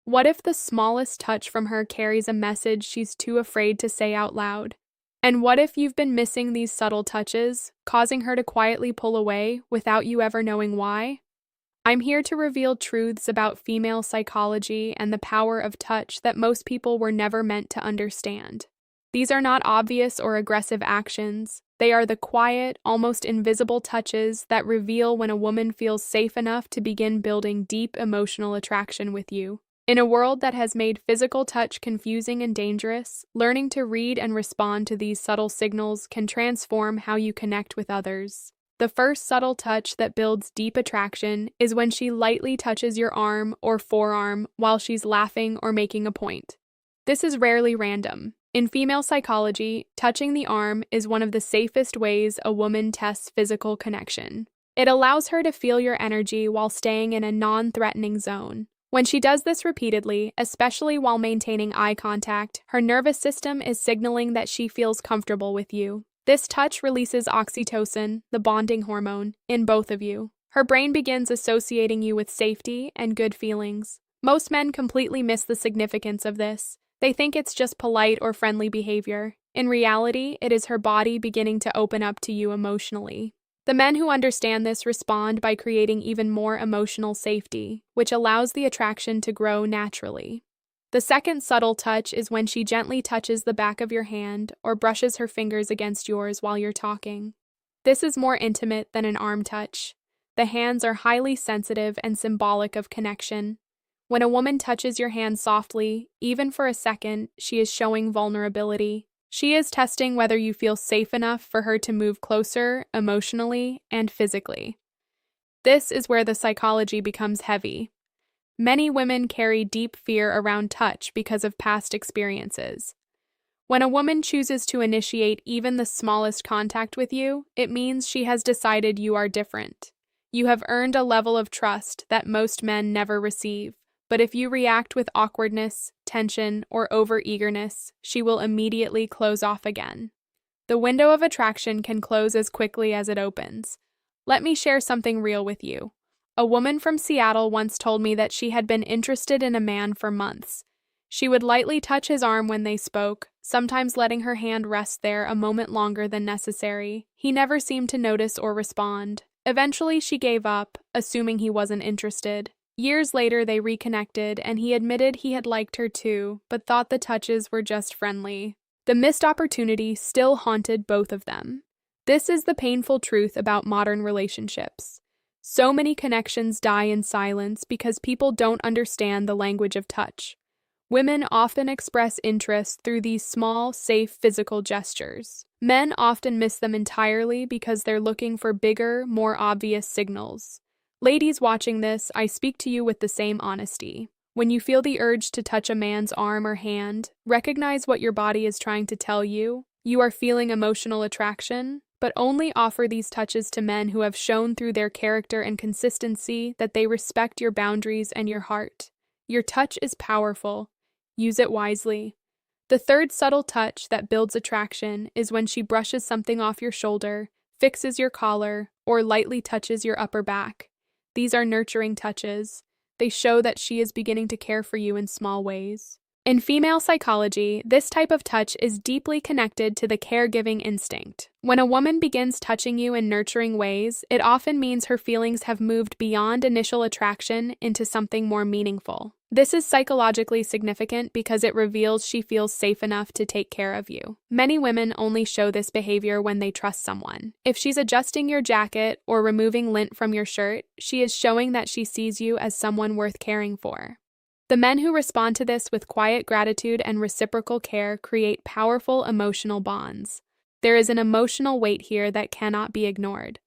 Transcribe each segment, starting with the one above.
What if the smallest touch from her carries a message she's too afraid to say out loud? And what if you've been missing these subtle touches, causing her to quietly pull away without you ever knowing why? I'm here to reveal truths about female psychology and the power of touch that most people were never meant to understand. These are not obvious or aggressive actions. They are the quiet, almost invisible touches that reveal when a woman feels safe enough to begin building deep emotional attraction with you. In a world that has made physical touch confusing and dangerous, learning to read and respond to these subtle signals can transform how you connect with others. The first subtle touch that builds deep attraction is when she lightly touches your arm or forearm while she's laughing or making a point. This is rarely random. In female psychology, touching the arm is one of the safest ways a woman tests physical connection. It allows her to feel your energy while staying in a non-threatening zone. When she does this repeatedly, especially while maintaining eye contact, her nervous system is signaling that she feels comfortable with you. This touch releases oxytocin, the bonding hormone, in both of you. Her brain begins associating you with safety and good feelings. Most men completely miss the significance of this. They think it's just polite or friendly behavior. In reality, it is her body beginning to open up to you emotionally. The men who understand this respond by creating even more emotional safety, which allows the attraction to grow naturally. The second subtle touch is when she gently touches the back of your hand or brushes her fingers against yours while you're talking. This is more intimate than an arm touch. The hands are highly sensitive and symbolic of connection. When a woman touches your hand softly, even for a second, she is showing vulnerability. She is testing whether you feel safe enough for her to move closer emotionally and physically. This is where the psychology becomes heavy. Many women carry deep fear around touch because of past experiences. When a woman chooses to initiate even the smallest contact with you, it means she has decided you are different. You have earned a level of trust that most men never receive. But if you react with awkwardness, tension, or over-eagerness, she will immediately close off again. The window of attraction can close as quickly as it opens. Let me share something real with you. A woman from Seattle once told me that she had been interested in a man for months. She would lightly touch his arm when they spoke, sometimes letting her hand rest there a moment longer than necessary. He never seemed to notice or respond. Eventually, she gave up, assuming he wasn't interested. Years later, they reconnected, and he admitted he had liked her too, but thought the touches were just friendly. The missed opportunity still haunted both of them. This is the painful truth about modern relationships. So many connections die in silence because people don't understand the language of touch. Women often express interest through these small, safe physical gestures. Men often miss them entirely because they're looking for bigger, more obvious signals. Ladies watching this, I speak to you with the same honesty. When you feel the urge to touch a man's arm or hand, recognize what your body is trying to tell you. You are feeling emotional attraction, but only offer these touches to men who have shown through their character and consistency that they respect your boundaries and your heart. Your touch is powerful. Use it wisely. The third subtle touch that builds attraction is when she brushes something off your shoulder, fixes your collar, or lightly touches your upper back. These are nurturing touches. They show that she is beginning to care for you in small ways. In female psychology, this type of touch is deeply connected to the caregiving instinct. When a woman begins touching you in nurturing ways, it often means her feelings have moved beyond initial attraction into something more meaningful. This is psychologically significant because it reveals she feels safe enough to take care of you. Many women only show this behavior when they trust someone. If she's adjusting your jacket or removing lint from your shirt, she is showing that she sees you as someone worth caring for. The men who respond to this with quiet gratitude and reciprocal care create powerful emotional bonds. There is an emotional weight here that cannot be ignored.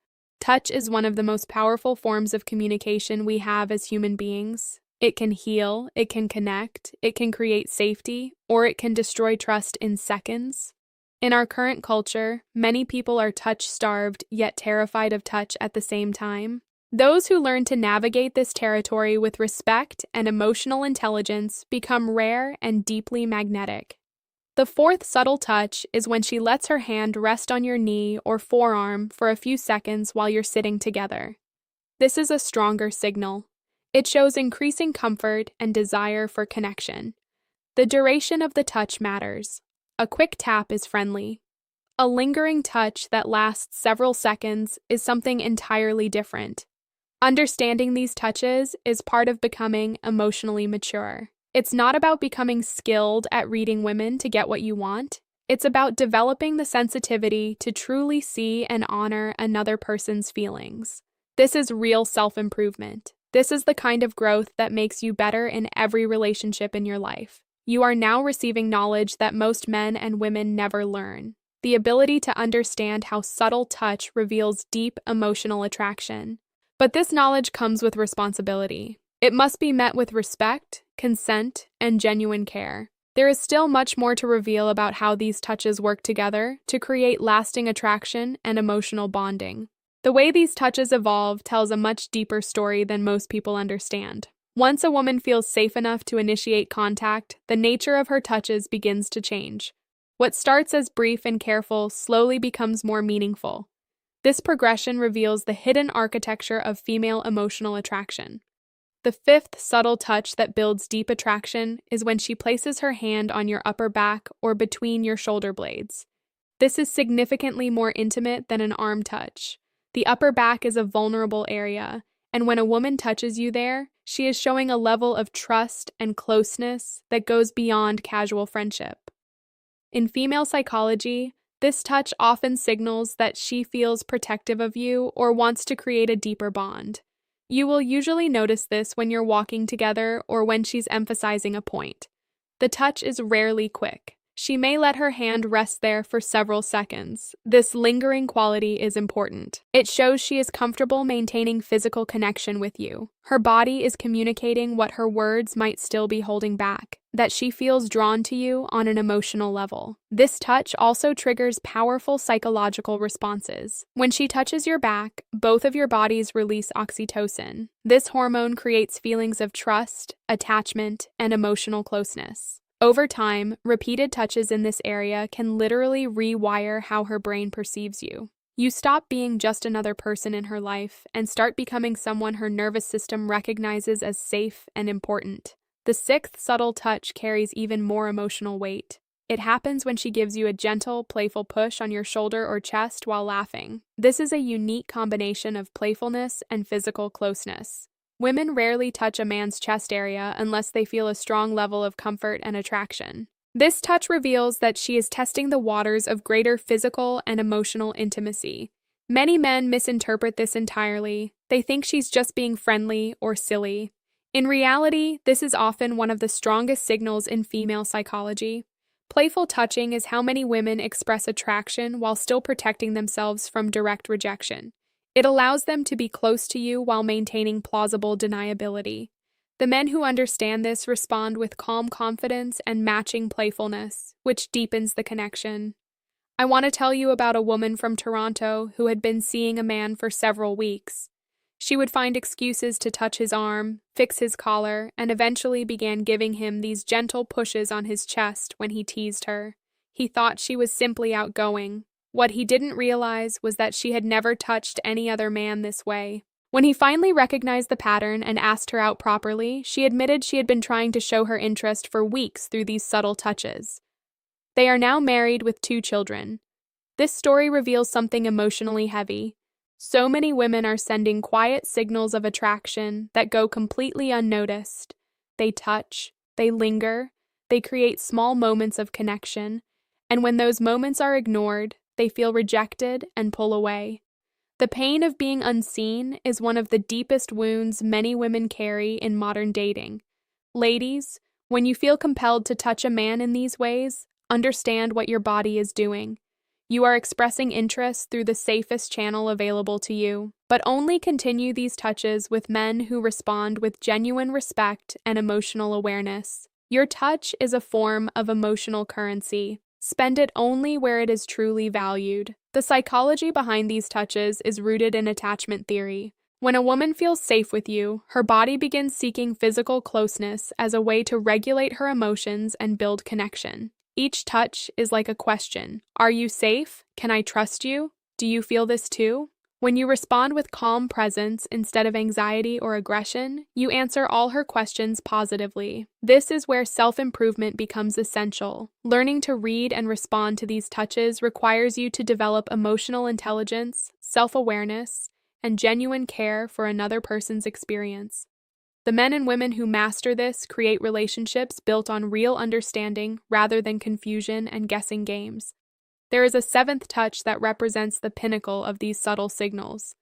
Touch is one of the most powerful forms of communication we have as human beings. It can heal, it can connect, it can create safety, or it can destroy trust in seconds. In our current culture, many people are touch-starved yet terrified of touch at the same time. Those who learn to navigate this territory with respect and emotional intelligence become rare and deeply magnetic. The fourth subtle touch is when she lets her hand rest on your knee or forearm for a few seconds while you're sitting together. This is a stronger signal. It shows increasing comfort and desire for connection. The duration of the touch matters. A quick tap is friendly. A lingering touch that lasts several seconds is something entirely different. Understanding these touches is part of becoming emotionally mature. It's not about becoming skilled at reading women to get what you want. It's about developing the sensitivity to truly see and honor another person's feelings. This is real self-improvement. This is the kind of growth that makes you better in every relationship in your life. You are now receiving knowledge that most men and women never learn. The ability to understand how subtle touch reveals deep emotional attraction. But this knowledge comes with responsibility. It must be met with respect, consent, and genuine care. There is still much more to reveal about how these touches work together to create lasting attraction and emotional bonding. The way these touches evolve tells a much deeper story than most people understand. Once a woman feels safe enough to initiate contact, the nature of her touches begins to change. What starts as brief and careful slowly becomes more meaningful. This progression reveals the hidden architecture of female emotional attraction. The fifth subtle touch that builds deep attraction is when she places her hand on your upper back or between your shoulder blades. This is significantly more intimate than an arm touch. The upper back is a vulnerable area, and when a woman touches you there, she is showing a level of trust and closeness that goes beyond casual friendship. In female psychology, this touch often signals that she feels protective of you or wants to create a deeper bond. You will usually notice this when you're walking together or when she's emphasizing a point. The touch is rarely quick. She may let her hand rest there for several seconds. This lingering quality is important. It shows she is comfortable maintaining physical connection with you. Her body is communicating what her words might still be holding back, that she feels drawn to you on an emotional level. This touch also triggers powerful psychological responses. When she touches your back, both of your bodies release oxytocin. This hormone creates feelings of trust, attachment, and emotional closeness. Over time, repeated touches in this area can literally rewire how her brain perceives you. You stop being just another person in her life and start becoming someone her nervous system recognizes as safe and important. The sixth subtle touch carries even more emotional weight. It happens when she gives you a gentle, playful push on your shoulder or chest while laughing. This is a unique combination of playfulness and physical closeness. Women rarely touch a man's chest area unless they feel a strong level of comfort and attraction. This touch reveals that she is testing the waters of greater physical and emotional intimacy. Many men misinterpret this entirely. They think she's just being friendly or silly. In reality, this is often one of the strongest signals in female psychology. Playful touching is how many women express attraction while still protecting themselves from direct rejection. It allows them to be close to you while maintaining plausible deniability. The men who understand this respond with calm confidence and matching playfulness, which deepens the connection. I want to tell you about a woman from Toronto who had been seeing a man for several weeks. She would find excuses to touch his arm, fix his collar, and eventually began giving him these gentle pushes on his chest when he teased her. He thought she was simply outgoing. What he didn't realize was that she had never touched any other man this way. When he finally recognized the pattern and asked her out properly, she admitted she had been trying to show her interest for weeks through these subtle touches. They are now married with 2 children. This story reveals something emotionally heavy. So many women are sending quiet signals of attraction that go completely unnoticed. They touch, they linger, they create small moments of connection, and when those moments are ignored, they feel rejected and pull away. The pain of being unseen is one of the deepest wounds many women carry in modern dating. Ladies, when you feel compelled to touch a man in these ways, understand what your body is doing. You are expressing interest through the safest channel available to you, but only continue these touches with men who respond with genuine respect and emotional awareness. Your touch is a form of emotional currency. Spend it only where it is truly valued. The psychology behind these touches is rooted in attachment theory. When a woman feels safe with you, her body begins seeking physical closeness as a way to regulate her emotions and build connection. Each touch is like a question. Are you safe? Can I trust you? Do you feel this too? When you respond with calm presence instead of anxiety or aggression, you answer all her questions positively. This is where self-improvement becomes essential. Learning to read and respond to these touches requires you to develop emotional intelligence, self-awareness, and genuine care for another person's experience. The men and women who master this create relationships built on real understanding rather than confusion and guessing games. There is a seventh touch that represents the pinnacle of these subtle signals.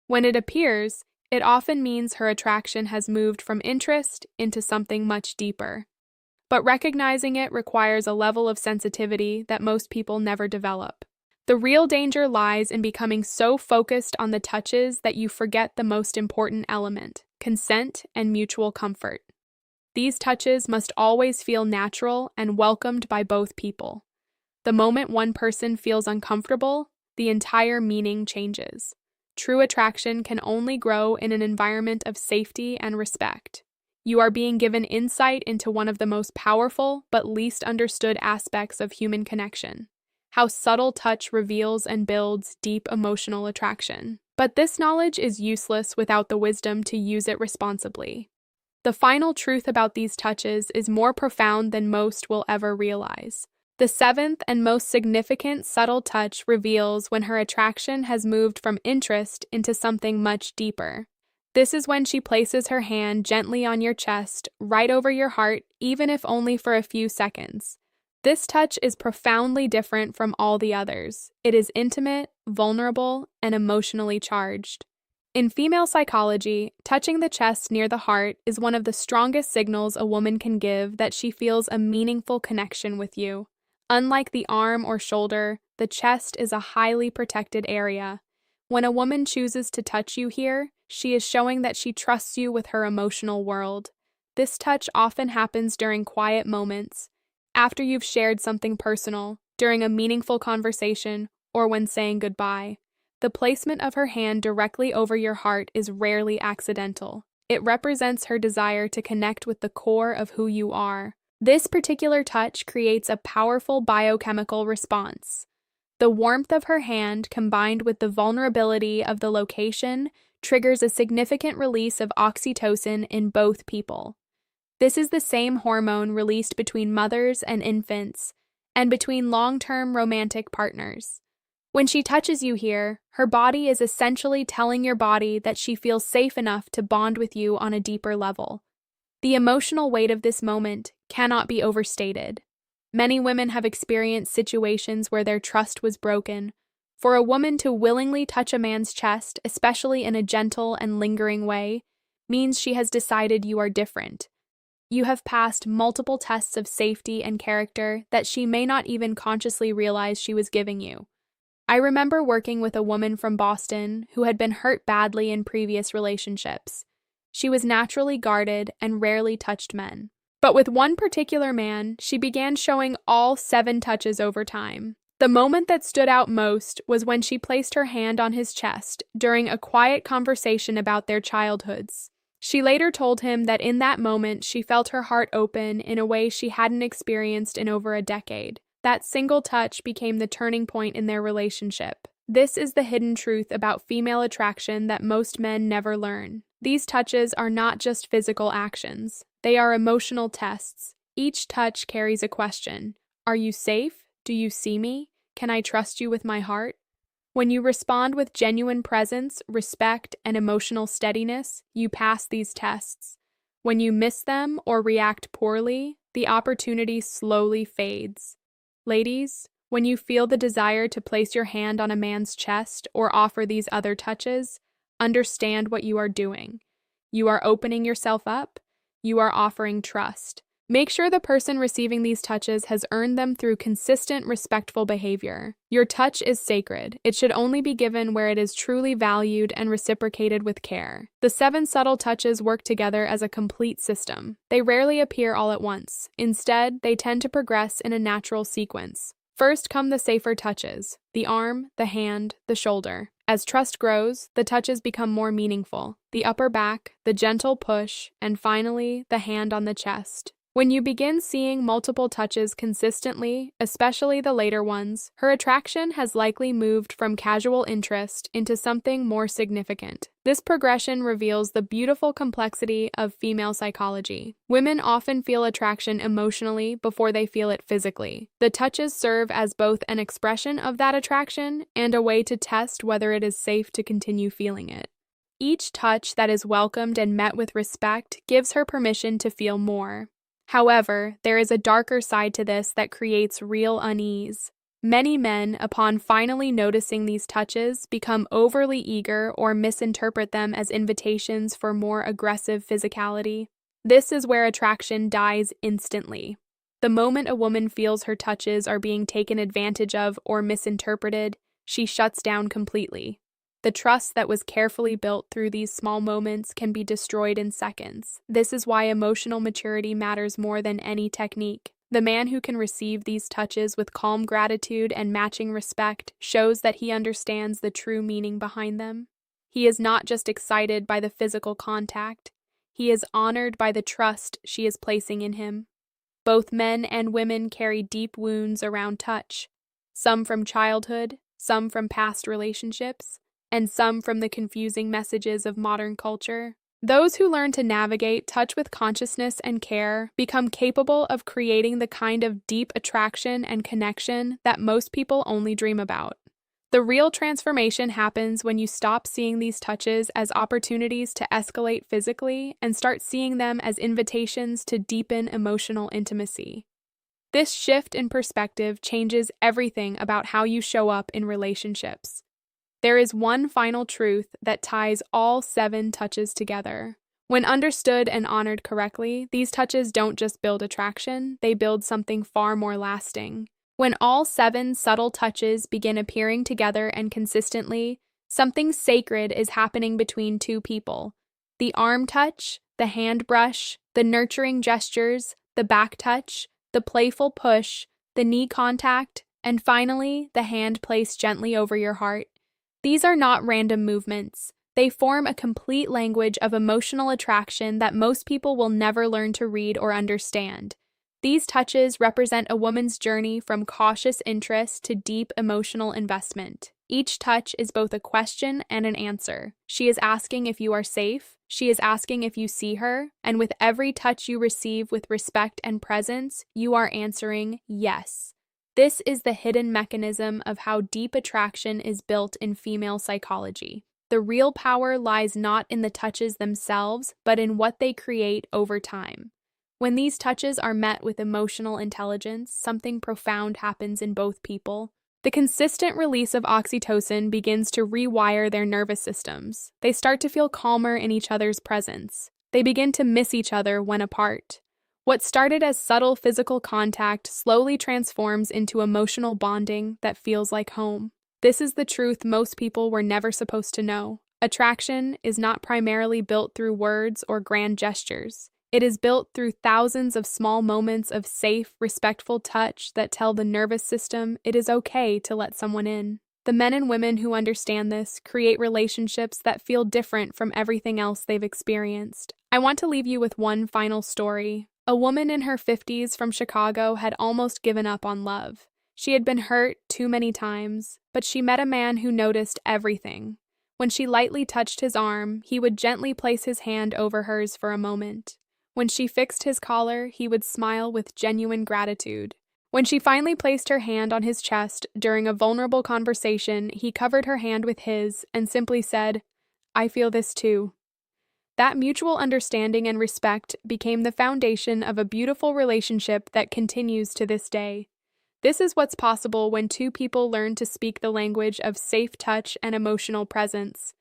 When it appears, it often means her attraction has moved from interest into something much deeper. But recognizing it requires a level of sensitivity that most people never develop. The real danger lies in becoming so focused on the touches that you forget the most important element: consent and mutual comfort. These touches must always feel natural and welcomed by both people. The moment one person feels uncomfortable, the entire meaning changes. True attraction can only grow in an environment of safety and respect. You are being given insight into one of the most powerful but least understood aspects of human connection: how subtle touch reveals and builds deep emotional attraction. But this knowledge is useless without the wisdom to use it responsibly. The final truth about these touches is more profound than most will ever realize. The seventh and most significant subtle touch reveals when her attraction has moved from interest into something much deeper. This is when she places her hand gently on your chest, right over your heart, even if only for a few seconds. This touch is profoundly different from all the others. It is intimate, vulnerable, and emotionally charged. In female psychology, touching the chest near the heart is one of the strongest signals a woman can give that she feels a meaningful connection with you. Unlike the arm or shoulder, the chest is a highly protected area. When a woman chooses to touch you here, she is showing that she trusts you with her emotional world. This touch often happens during quiet moments, after you've shared something personal, during a meaningful conversation, or when saying goodbye. The placement of her hand directly over your heart is rarely accidental. It represents her desire to connect with the core of who you are. This particular touch creates a powerful biochemical response. The warmth of her hand, combined with the vulnerability of the location, triggers a significant release of oxytocin in both people. This is the same hormone released between mothers and infants, and between long-term romantic partners. When she touches you here, her body is essentially telling your body that she feels safe enough to bond with you on a deeper level. The emotional weight of this moment cannot be overstated. Many women have experienced situations where their trust was broken. For a woman to willingly touch a man's chest, especially in a gentle and lingering way, means she has decided you are different. You have passed multiple tests of safety and character that she may not even consciously realize she was giving you. I remember working with a woman from Boston who had been hurt badly in previous relationships. She was naturally guarded and rarely touched men. But with one particular man, she began showing all 7 touches over time. The moment that stood out most was when she placed her hand on his chest during a quiet conversation about their childhoods. She later told him that in that moment she felt her heart open in a way she hadn't experienced in over a decade. That single touch became the turning point in their relationship. This is the hidden truth about female attraction that most men never learn. These touches are not just physical actions. They are emotional tests. Each touch carries a question. Are you safe? Do you see me? Can I trust you with my heart? When you respond with genuine presence, respect, and emotional steadiness, you pass these tests. When you miss them or react poorly, the opportunity slowly fades. Ladies, when you feel the desire to place your hand on a man's chest or offer these other touches, understand what you are doing. You are opening yourself up. You are offering trust. Make sure the person receiving these touches has earned them through consistent, respectful behavior. Your touch is sacred. It should only be given where it is truly valued and reciprocated with care. The 7 subtle touches work together as a complete system. They rarely appear all at once. Instead, they tend to progress in a natural sequence. First come the safer touches: the arm, the hand, the shoulder. As trust grows, the touches become more meaningful: the upper back, the gentle push, and finally, the hand on the chest. When you begin seeing multiple touches consistently, especially the later ones, her attraction has likely moved from casual interest into something more significant. This progression reveals the beautiful complexity of female psychology. Women often feel attraction emotionally before they feel it physically. The touches serve as both an expression of that attraction and a way to test whether it is safe to continue feeling it. Each touch that is welcomed and met with respect gives her permission to feel more. However, there is a darker side to this that creates real unease. Many men, upon finally noticing these touches, become overly eager or misinterpret them as invitations for more aggressive physicality. This is where attraction dies instantly. The moment a woman feels her touches are being taken advantage of or misinterpreted, she shuts down completely. The trust that was carefully built through these small moments can be destroyed in seconds. This is why emotional maturity matters more than any technique. The man who can receive these touches with calm gratitude and matching respect shows that he understands the true meaning behind them. He is not just excited by the physical contact. He is honored by the trust she is placing in him. Both men and women carry deep wounds around touch, some from childhood, some from past relationships, and some from the confusing messages of modern culture. Those who learn to navigate touch with consciousness and care become capable of creating the kind of deep attraction and connection that most people only dream about. The real transformation happens when you stop seeing these touches as opportunities to escalate physically and start seeing them as invitations to deepen emotional intimacy. This shift in perspective changes everything about how you show up in relationships. There is one final truth that ties all 7 touches together. When understood and honored correctly, these touches don't just build attraction, they build something far more lasting. When all 7 subtle touches begin appearing together and consistently, something sacred is happening between two people. The arm touch, the hand brush, the nurturing gestures, the back touch, the playful push, the knee contact, and finally, the hand placed gently over your heart. These are not random movements. They form a complete language of emotional attraction that most people will never learn to read or understand. These touches represent a woman's journey from cautious interest to deep emotional investment. Each touch is both a question and an answer. She is asking if you are safe, she is asking if you see her, and with every touch you receive with respect and presence, you are answering yes. This is the hidden mechanism of how deep attraction is built in female psychology. The real power lies not in the touches themselves, but in what they create over time. When these touches are met with emotional intelligence, something profound happens in both people. The consistent release of oxytocin begins to rewire their nervous systems. They start to feel calmer in each other's presence. They begin to miss each other when apart. What started as subtle physical contact slowly transforms into emotional bonding that feels like home. This is the truth most people were never supposed to know. Attraction is not primarily built through words or grand gestures. It is built through thousands of small moments of safe, respectful touch that tell the nervous system it is okay to let someone in. The men and women who understand this create relationships that feel different from everything else they've experienced. I want to leave you with one final story. A woman in her 50s from Chicago had almost given up on love. She had been hurt too many times, but she met a man who noticed everything. When she lightly touched his arm, he would gently place his hand over hers for a moment. When she fixed his collar, he would smile with genuine gratitude. When she finally placed her hand on his chest during a vulnerable conversation, he covered her hand with his and simply said, "I feel this too." That mutual understanding and respect became the foundation of a beautiful relationship that continues to this day. This is what's possible when two people learn to speak the language of safe touch and emotional presence.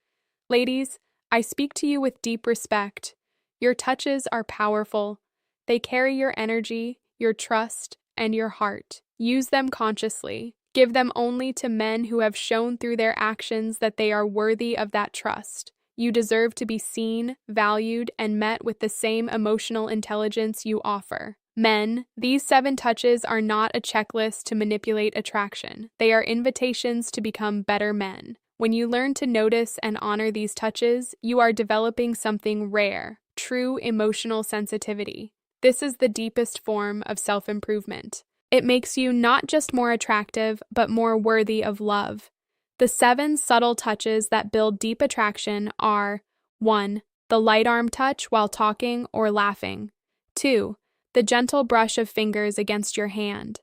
Ladies, I speak to you with deep respect. Your touches are powerful. They carry your energy, your trust, and your heart. Use them consciously. Give them only to men who have shown through their actions that they are worthy of that trust. You deserve to be seen, valued, and met with the same emotional intelligence you offer. Men, these 7 touches are not a checklist to manipulate attraction. They are invitations to become better men. When you learn to notice and honor these touches, you are developing something rare, true emotional sensitivity. This is the deepest form of self-improvement. It makes you not just more attractive, but more worthy of love. The 7 subtle touches that build deep attraction are 1. The light arm touch while talking or laughing. 2. The gentle brush of fingers against your hand.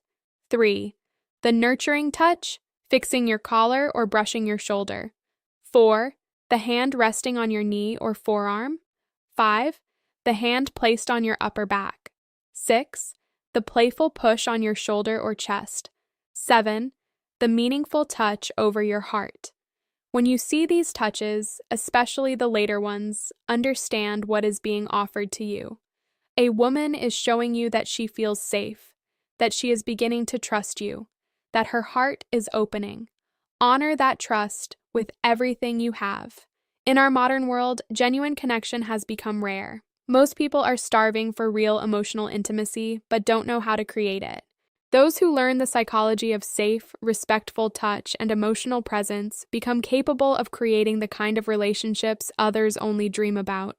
3. The nurturing touch, fixing your collar or brushing your shoulder. 4. The hand resting on your knee or forearm. 5. The hand placed on your upper back. 6. The playful push on your shoulder or chest. 7. The meaningful touch over your heart. When you see these touches, especially the later ones, understand what is being offered to you. A woman is showing you that she feels safe, that she is beginning to trust you, that her heart is opening. Honor that trust with everything you have. In our modern world, genuine connection has become rare. Most people are starving for real emotional intimacy, but don't know how to create it. Those who learn the psychology of safe, respectful touch and emotional presence become capable of creating the kind of relationships others only dream about.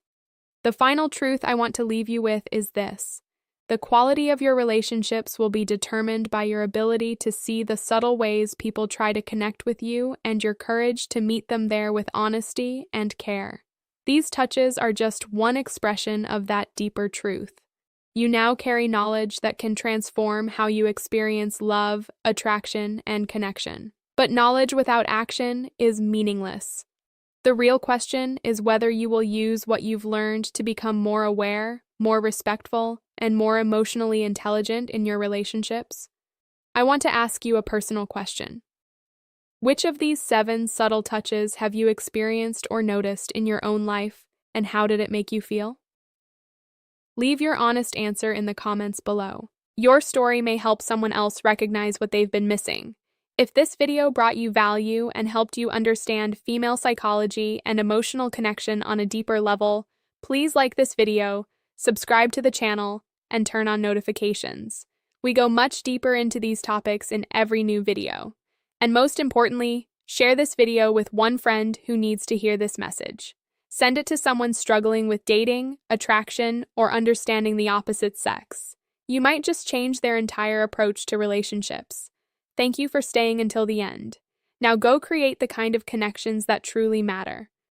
The final truth I want to leave you with is this: the quality of your relationships will be determined by your ability to see the subtle ways people try to connect with you and your courage to meet them there with honesty and care. These touches are just one expression of that deeper truth. You now carry knowledge that can transform how you experience love, attraction, and connection. But knowledge without action is meaningless. The real question is whether you will use what you've learned to become more aware, more respectful, and more emotionally intelligent in your relationships. I want to ask you a personal question. Which of these 7 subtle touches have you experienced or noticed in your own life, and how did it make you feel? Leave your honest answer in the comments below. Your story may help someone else recognize what they've been missing. If this video brought you value and helped you understand female psychology and emotional connection on a deeper level, please like this video, subscribe to the channel, and turn on notifications. We go much deeper into these topics in every new video. And most importantly, share this video with one friend who needs to hear this message. Send it to someone struggling with dating, attraction, or understanding the opposite sex. You might just change their entire approach to relationships. Thank you for staying until the end. Now go create the kind of connections that truly matter.